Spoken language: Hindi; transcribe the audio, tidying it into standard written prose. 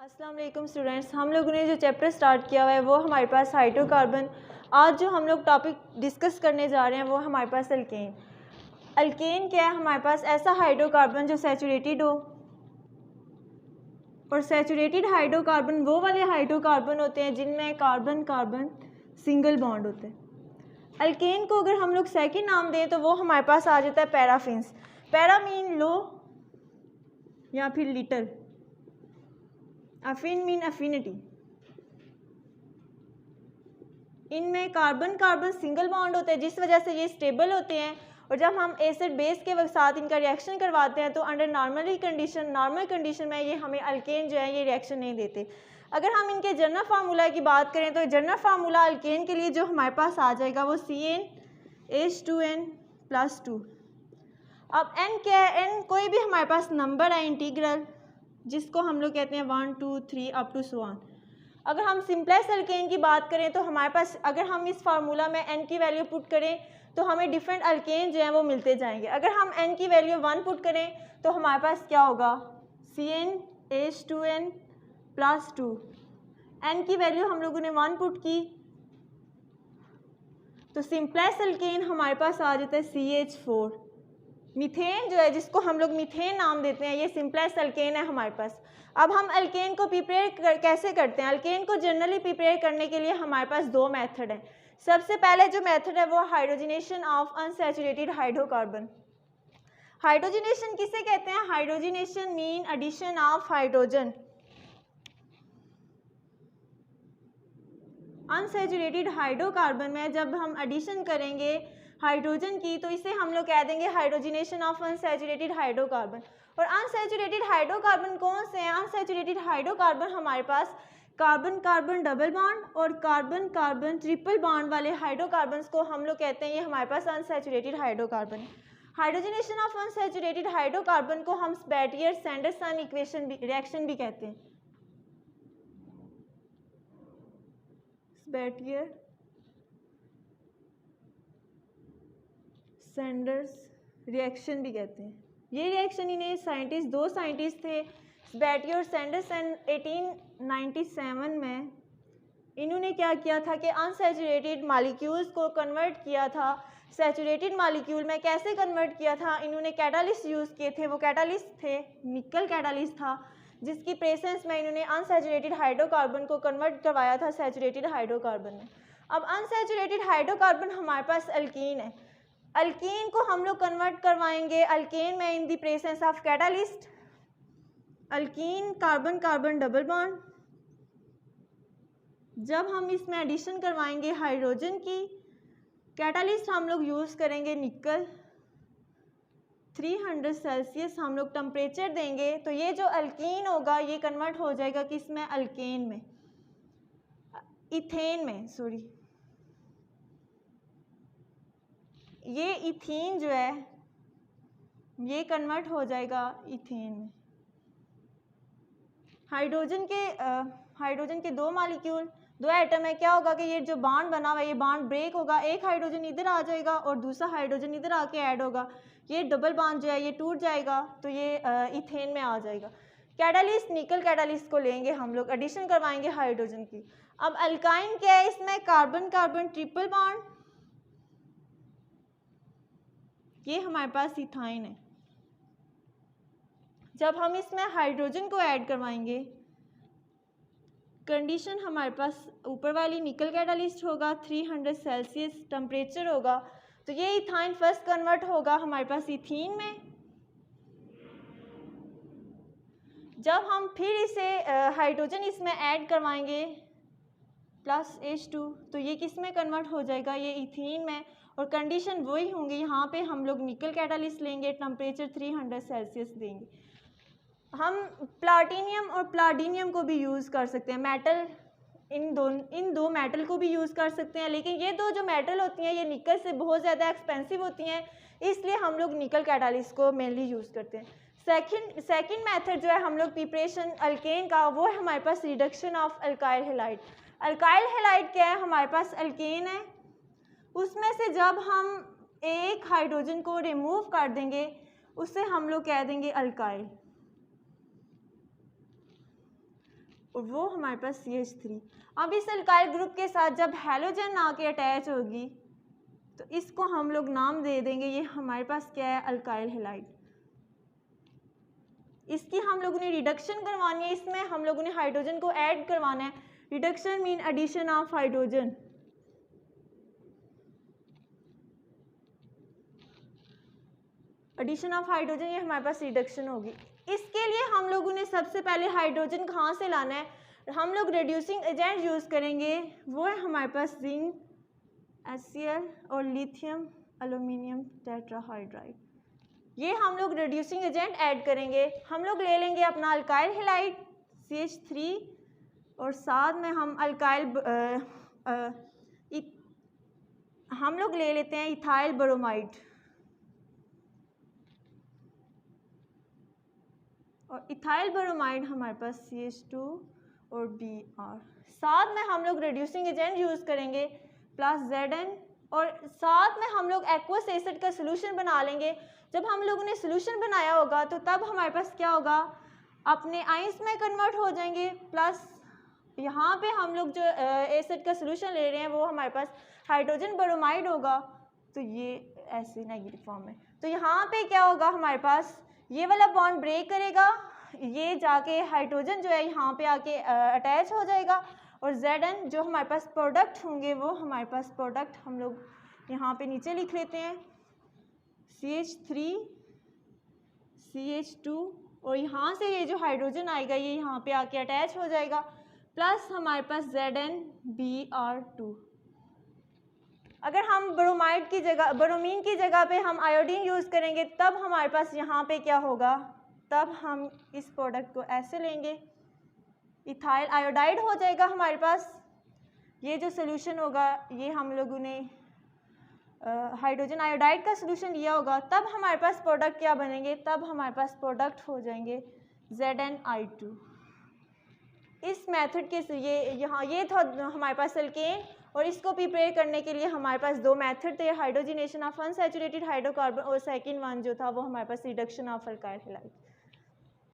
अस्सलाम वालेकुम स्टूडेंट्स, हम लोगों ने जो चैप्टर स्टार्ट किया हुआ है वो हमारे पास हाइड्रोकार्बन। आज जो हम लोग टॉपिक डिस्कस करने जा रहे हैं वो हमारे पास अल्केन। अल्केन क्या है? हमारे पास ऐसा हाइड्रोकार्बन जो सैचुरेटेड हो, और सैचुरेटेड हाइड्रोकार्बन वो वाले हाइड्रोकार्बन होते हैं जिनमें कार्बन कार्बन सिंगल बॉन्ड होते हैं। अल्केन को अगर हम लोग सेकेंड नाम दें तो वो हमारे पास आ जाता है पैराफिन्स। पैरा मीन लो या फिर लिटल, अफिन मीन अफिनिटी। इनमें कार्बन कार्बन सिंगल बॉन्ड होता है जिस वजह से ये स्टेबल होते हैं, और जब हम एसिड बेस के साथ इनका रिएक्शन करवाते हैं तो अंडर नॉर्मल कंडीशन में ये हमें अल्केन जो है ये रिएक्शन नहीं देते। अगर हम इनके जनरल फार्मूला की बात करें तो जनरल फार्मूला अल्केन के लिए जो हमारे पास आ जाएगा वो CnH2n+2। अब n क्या है? n कोई भी हमारे पास नंबर है इंटीग्रल, जिसको हम लोग कहते हैं 1 2 3 अप टू सो ऑन। अगर हम सिंपलेस्ट अल्केन की बात करें तो हमारे पास अगर हम इस फार्मूला में n की वैल्यू पुट करें तो हमें डिफरेंट अल्केन जो हैं वो मिलते जाएंगे। अगर हम n की वैल्यू 1 पुट करें तो हमारे पास क्या होगा? CnH2n+2। n की वैल्यू हम लोगों ने 1 पुट की तो सिंपलेस्ट अल्केन हमारे पास आ जाता है CH4। मीथेन जो है, जिसको हम लोग मीथेन नाम देते हैं, ये सिंपलेस्ट अल्केन है हमारे पास। अब हम अल्केन को प्रिपेयर कैसे करते हैं? अल्केन को जनरली प्रिपेयर करने के लिए हमारे पास दो मेथड हैं। सबसे पहले जो मेथड है वो hydrogenation of unsaturated hydrocarbon. Hydrogenation किसे कहते हैं? Hydrogenation mean addition of hydrogen unsaturated hydrocarbon में जब हम एडिशन करेंगे हाइड्रोजन की तो इसे हम लोग कह देंगे हाइड्रोजनेशन ऑफ अनसैचुरेटेड हाइड्रोकार्बन। और अनसैचुरेटेड हाइड्रोकार्बन कौन से हैं? अनसैचुरेटेड हाइड्रोकार्बन हमारे पास कार्बन कार्बन डबल बॉन्ड और कार्बन कार्बन ट्रिपल बॉन्ड वाले हाइड्रोकार्बन्स को हम लोग कहते हैं ये हमारे पास अनसैचुरेटेड हाइड्रोकार्बन है। हाइड्रोजनेशन ऑफ अनसैचुरेटेड हाइड्रोकार्बन को हम स्पैटियर सैंडरसन इक्वेशन रिएक्शन भी कहते हैं। स्पैटियर सैंडर्स रिएक्शन भी कहते हैं। ये रिएक्शन इन्हें दो साइंटिस्ट थे, स्पैटियर और सैंडरसन, 1897 में इन्होंने क्या किया था कि अनसैचुरेटेड मॉलिक्यूल्स को कन्वर्ट किया था सैचुरेटेड मॉलिक्यूल में। कैसे कन्वर्ट किया था? इन्होंने कैटालिस्ट यूज़ किए थे। वो कैटालिस्ट थे, निकल कैटालिस्ट था, जिसकी प्रेजेंस में इन्होंने अनसैचुरेटेड हाइड्रोकार्बन को कन्वर्ट करवाया था सैचुरेटेड हाइड्रोकार्बन में। अब अनसैचुरेटेड हाइड्रोकार्बन हमारे पास अल्कीन है। अल्कीन को हम लोग कन्वर्ट करवाएंगे अल्केन में in the presence of catalyst. Alkyne carbon carbon double bond, जब हम इसमें एडिशन करवाएंगे हाइड्रोजन की, कैटालिस्ट हम लोग यूज़ करेंगे निकल, 300 सेल्सियस हम लोग टेम्परेचर देंगे तो ये जो अल्कीन होगा ये कन्वर्ट हो जाएगा किसमें? अल्केन में, इथेन में, सॉरी, ये इथीन जो है ये कन्वर्ट हो जाएगा इथेन में। हाइड्रोजन के दो मॉलिक्यूल, दो एटम है, क्या होगा कि ये जो बॉन्ड बना हुआ है ये बॉन्ड ब्रेक होगा, एक हाइड्रोजन इधर आ जाएगा और दूसरा हाइड्रोजन इधर आके ऐड होगा, ये डबल बॉन्ड जो है ये टूट जाएगा तो ये इथेन में आ जाएगा। कैटालिस्ट निकल कैटालिस्ट को लेंगे हम लोग, एडिशन करवाएंगे हाइड्रोजन की। अब अल्काइन क्या है? इसमें कार्बन कार्बन ट्रिपल बॉन्ड, ये हमारे पास इथाइन है। जब हम इसमें हाइड्रोजन को ऐड करवाएंगे, कंडीशन हमारे पास ऊपर वाली निकल कैटालिस्ट होगा, 300 सेल्सियस टेम्परेचर होगा तो ये इथाइन फर्स्ट कन्वर्ट होगा हमारे पास इथीन में। जब हम फिर इसे हाइड्रोजन इसमें ऐड करवाएंगे +H2 तो ये किस में कन्वर्ट हो जाएगा? ये इथीन में। और कंडीशन वही होंगी, यहाँ पे हम लोग निकल कैटालिस्ट लेंगे, टेम्परेचर 300 सेल्सियस देंगे। हम प्लाटिनियम और प्लाडिनियम को भी यूज़ कर सकते हैं, मेटल, इन दो मेटल को भी यूज़ कर सकते हैं, लेकिन ये दो जो मेटल होती हैं ये निकल से बहुत ज़्यादा एक्सपेंसिव होती हैं, इसलिए हम लोग निकल कैटालिस्ट को मेनली यूज़ करते हैं। सेकंड मेथड जो है हम लोग प्रिपरेशन अल्केन का, वो है हमारे पास reduction of alkyl halide. Alkyl halide क्या है? हमारे पास अल्केन है, उसमें से जब हम एक हाइड्रोजन को रिमूव कर देंगे उससे हम लोग कह देंगे अल्काइल। और वो हमारे पास CH3। अब इस अल्काइल ग्रुप के साथ जब हैलोजन आके अटैच होगी तो इसको हम लोग नाम दे देंगे, ये हमारे पास क्या है, अल्काइल हैलाइड। इसकी हम लोगों ने रिडक्शन करवानी है, इसमें हम लोगों ने हाइड्रोजन को ऐड करवाना है। Reduction mean addition of hydrogen. Addition of hydrogen, ये हमारे पास रिडक्शन होगी। इसके लिए हम लोगों ने सबसे पहले हाइड्रोजन कहाँ से लाना है, हम लोग रिड्यूसिंग एजेंट यूज़ करेंगे, वो है हमारे पास जिंक HCl और लिथियम एल्यूमिनियम टेट्राहाइड्राइड। ये हम लोग रिड्यूसिंग एजेंट ऐड करेंगे। हम लोग ले लेंगे अपना अल्काइल हैलाइड CH3 और साथ में हम हम लोग ले लेते हैं इथाइल ब्रोमाइड और इथाइल ब्रोमाइड हमारे पास CH2 और Br। साथ में हम लोग रिड्यूसिंग एजेंट यूज़ करेंगे +Zn और साथ में हम लोग एक्वस एसिड का सोल्यूशन बना लेंगे। जब हम लोगों ने सोल्यूशन बनाया होगा तो तब हमारे पास क्या होगा, अपने आइंस में कन्वर्ट हो जाएंगे, प्लस यहाँ पे हम लोग जो एसिड का सोल्यूशन ले रहे हैं वो हमारे पास हाइड्रोजन ब्रोमाइड होगा, तो ये ऐसे नेगेटिव फॉर्म में। तो यहाँ पे क्या होगा, हमारे पास ये वाला बॉन्ड ब्रेक करेगा, ये जाके हाइड्रोजन जो है यहाँ पे आके अटैच हो जाएगा और Zn जो हमारे पास प्रोडक्ट होंगे वो हमारे पास प्रोडक्ट हम लोग यहाँ पे नीचे लिख लेते हैं CH3 CH2 और यहाँ से ये जो हाइड्रोजन आएगा ये यहाँ पे आके अटैच हो जाएगा, प्लस हमारे पास ZnBr2। अगर हम ब्रोमाइड की जगह, ब्रोमीन की जगह पे हम आयोडीन यूज़ करेंगे तब हमारे पास यहाँ पे क्या होगा, तब हम इस प्रोडक्ट को ऐसे लेंगे, इथाइल आयोडाइड हो जाएगा हमारे पास। ये जो सोल्यूशन होगा ये हम लोगों ने हाइड्रोजन आयोडाइड का सोल्यूशन लिया होगा, तब हमारे पास प्रोडक्ट क्या बनेंगे, तब हमारे पास प्रोडक्ट हो जाएंगे ZnI2। इस मेथड के ये था हमारे पास एल्केन और इसको प्रिपेयर करने के लिए हमारे पास दो मेथड थे, हाइड्रोजनेशन ऑफ अनसैचुरेटेड हाइड्रोकार्बन और सेकंड वन जो था वो हमारे पास रिडक्शन ऑफ अल्काइल हैलाइड।